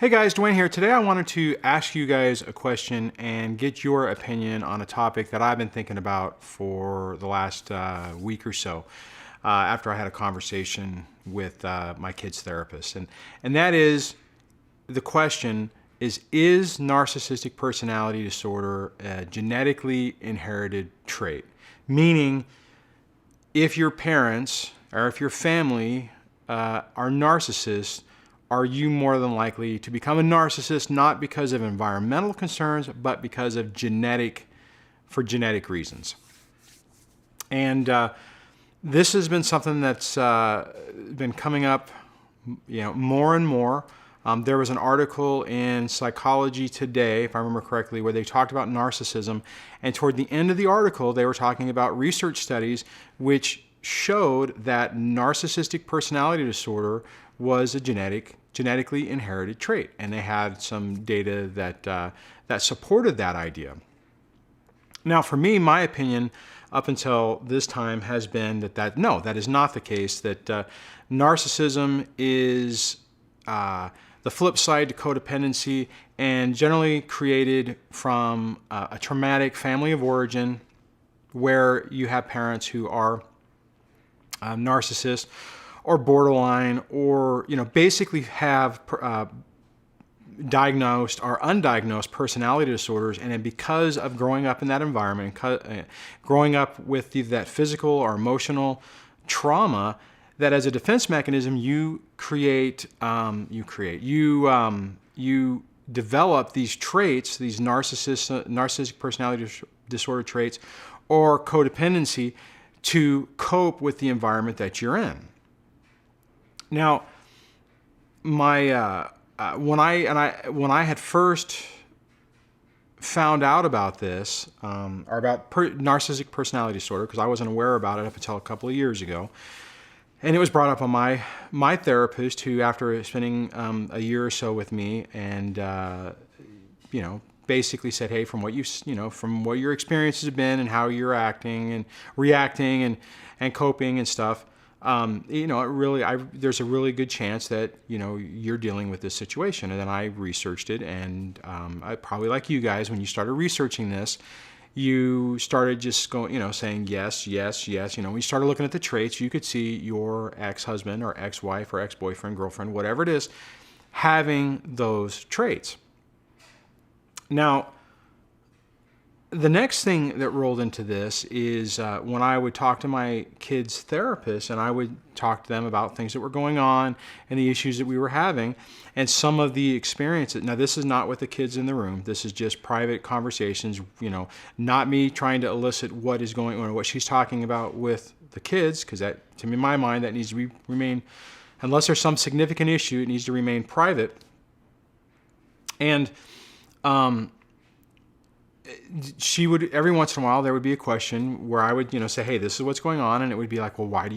Hey guys, Dwayne here. Today I wanted to ask you guys a question and get your opinion on a topic that I've been thinking about for the last week or so after I had a conversation with my kid's therapist. And that is, the question is narcissistic personality disorder a genetically inherited trait? Meaning, if your parents or if your family are narcissists, are you more than likely to become a narcissist, not because of environmental concerns, but because of genetic reasons? And this has been something that's been coming up, more and more. There was an article in Psychology Today, if I remember correctly, where they talked about narcissism, and toward the end of the article, they were talking about research studies which showed that narcissistic personality disorder was a genetically inherited trait, and they had some data that supported that idea. Now, for me, my opinion up until this time has been that is not the case. That narcissism is the flip side to codependency, and generally created from a traumatic family of origin, where you have parents who are narcissists or borderline, or basically have diagnosed or undiagnosed personality disorders, and then because of growing up in that environment, growing up with either that physical or emotional trauma, that as a defense mechanism you develop these traits, these narcissistic personality disorder traits, or codependency, to cope with the environment that you're in. Now, when I had first found out about this, or about narcissistic personality disorder, because I wasn't aware about it up until a couple of years ago, and it was brought up on my therapist, who, after spending a year or so with me, and basically said, hey, from what your experiences have been and how you're acting and reacting and coping and stuff, there's a really good chance that you're dealing with this situation. And then I researched it, and I probably, like you guys, when you started researching this, you started just going, saying yes, yes, yes. When you started looking at the traits, you could see your ex-husband or ex-wife or ex-boyfriend, girlfriend, whatever it is, having those traits. Now, the next thing that rolled into this is when I would talk to my kids' therapist, and I would talk to them about things that were going on and the issues that we were having, and some of the experiences. Now, this is not with the kids in the room. This is just private conversations, not me trying to elicit what is going on or what she's talking about with the kids, because that, to me, in my mind, that needs to remain, unless there's some significant issue, it needs to remain private. And she would, every once in a while, there would be a question where I would, say, hey, this is what's going on. And it would be like, well, why do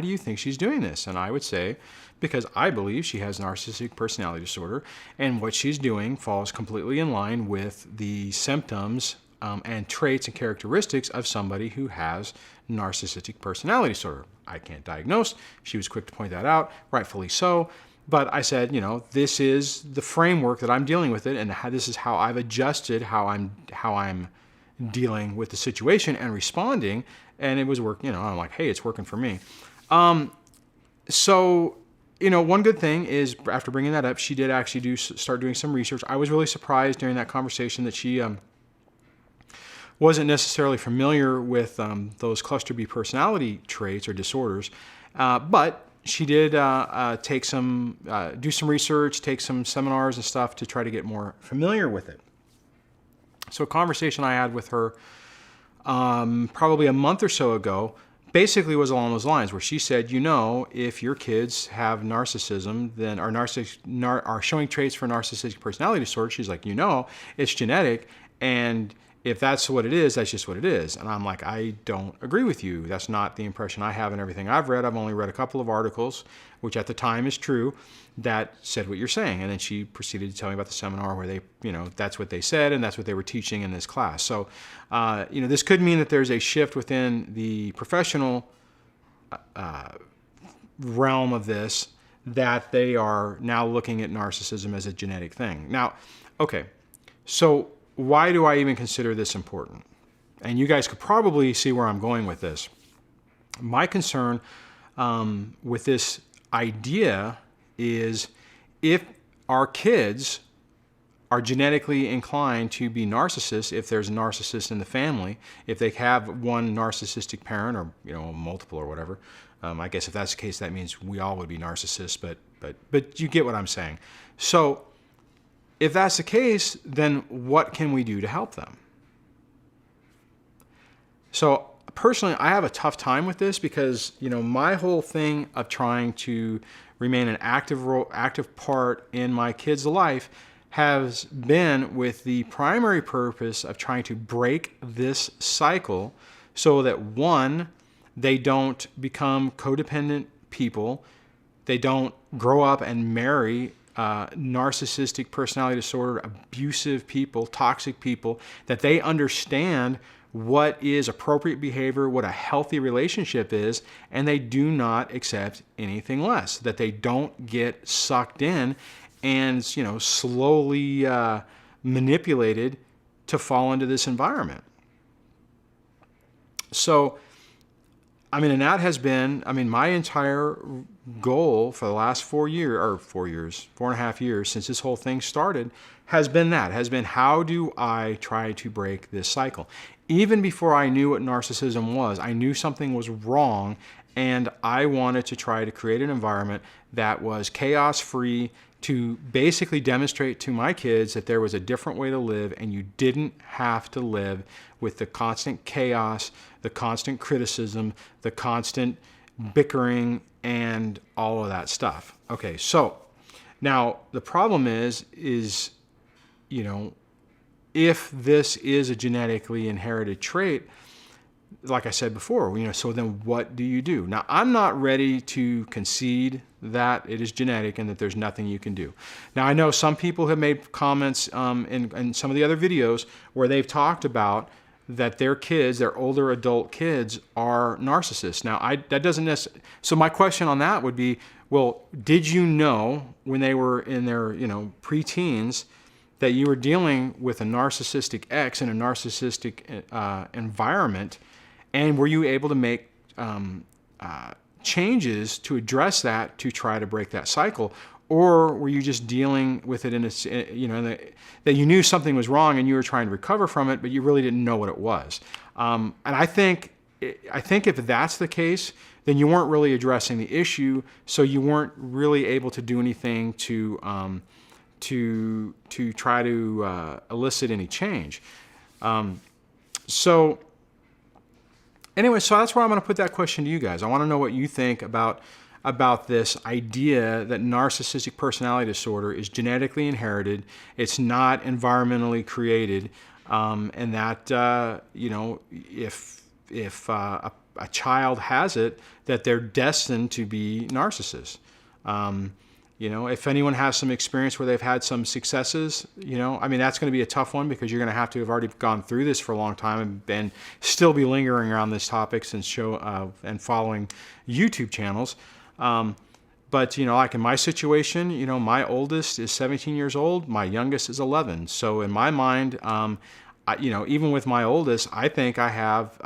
you think she's doing this? And I would say, because I believe she has narcissistic personality disorder, and what she's doing falls completely in line with the symptoms and traits and characteristics of somebody who has narcissistic personality disorder. I can't diagnose. She was quick to point that out, rightfully so. But I said, this is the framework that I'm dealing with it, and this is how I've adjusted how I'm dealing with the situation and responding, and it was working. I'm like, hey, it's working for me. So, one good thing is, after bringing that up, she did actually start doing some research. I was really surprised during that conversation that she wasn't necessarily familiar with those cluster B personality traits or disorders, but she did do some research, take some seminars and stuff to try to get more familiar with it. So a conversation I had with her probably a month or so ago basically was along those lines, where she said, if your kids have narcissism, then are showing traits for narcissistic personality disorder, she's like, it's genetic, and if that's what it is, that's just what it is. And I'm like, I don't agree with you. That's not the impression I have in everything I've read. I've only read a couple of articles, which at the time is true, that said what you're saying. And then she proceeded to tell me about the seminar where they, that's what they said, and that's what they were teaching in this class. So, this could mean that there's a shift within the professional realm of this, that they are now looking at narcissism as a genetic thing. Now, okay, so why do I even consider this important? And you guys could probably see where I'm going with this. My concern with this idea is if our kids are genetically inclined to be narcissists, if there's a narcissist in the family, if they have one narcissistic parent or multiple or whatever. I guess if that's the case, that means we all would be narcissists, but you get what I'm saying. So if that's the case, then what can we do to help them? So personally, I have a tough time with this because, my whole thing of trying to remain an active part in my kids' life has been with the primary purpose of trying to break this cycle so that, one, they don't become codependent people, they don't grow up and marry narcissistic personality disorder, abusive people, toxic people, that they understand what is appropriate behavior, what a healthy relationship is, and they do not accept anything less, that they don't get sucked in and slowly manipulated to fall into this environment. So, and that has been, my entire goal for the last 4.5 years since this whole thing started has been how do I try to break this cycle? Even before I knew what narcissism was, I knew something was wrong, and I wanted to try to create an environment that was chaos-free, to basically demonstrate to my kids that there was a different way to live and you didn't have to live with the constant chaos, the constant criticism, the constant bickering, and all of that stuff. Okay, so now the problem is if this is a genetically inherited trait, like I said before, so then what do you do? Now, I'm not ready to concede that it is genetic and that there's nothing you can do. Now, I know some people have made comments in some of the other videos where they've talked about that their kids, their older adult kids, are narcissists. Now, that doesn't necessarily. So my question on that would be, well, did you know when they were in their preteens that you were dealing with a narcissistic ex in a narcissistic environment? And were you able to make changes to address that to try to break that cycle? Or were you just dealing with it that you knew something was wrong and you were trying to recover from it, but you really didn't know what it was? And I think if that's the case, then you weren't really addressing the issue, so you weren't really able to do anything to try to elicit any change. So that's where I'm going to put that question to you guys. I want to know what you think about this idea that narcissistic personality disorder is genetically inherited, it's not environmentally created, and that if a child has it, that they're destined to be narcissists. If anyone has some experience where they've had some successes, that's going to be a tough one because you're going to have already gone through this for a long time and still be lingering around this topic and following YouTube channels. But like in my situation, my oldest is 17 years old, my youngest is 11. So in my mind, even with my oldest, I think I have,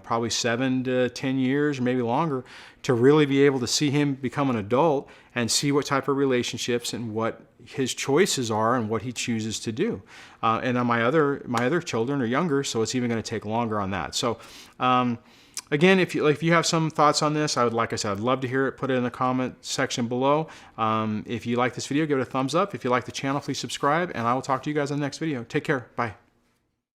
probably 7 to 10 years, maybe longer, to really be able to see him become an adult and see what type of relationships and what his choices are and what he chooses to do. And then my other children are younger, so it's even going to take longer on that. So, again, if you have some thoughts on this, I'd love to hear it. Put it in the comment section below. If you like this video, give it a thumbs up. If you like the channel, please subscribe, and I will talk to you guys in the next video. Take care. Bye.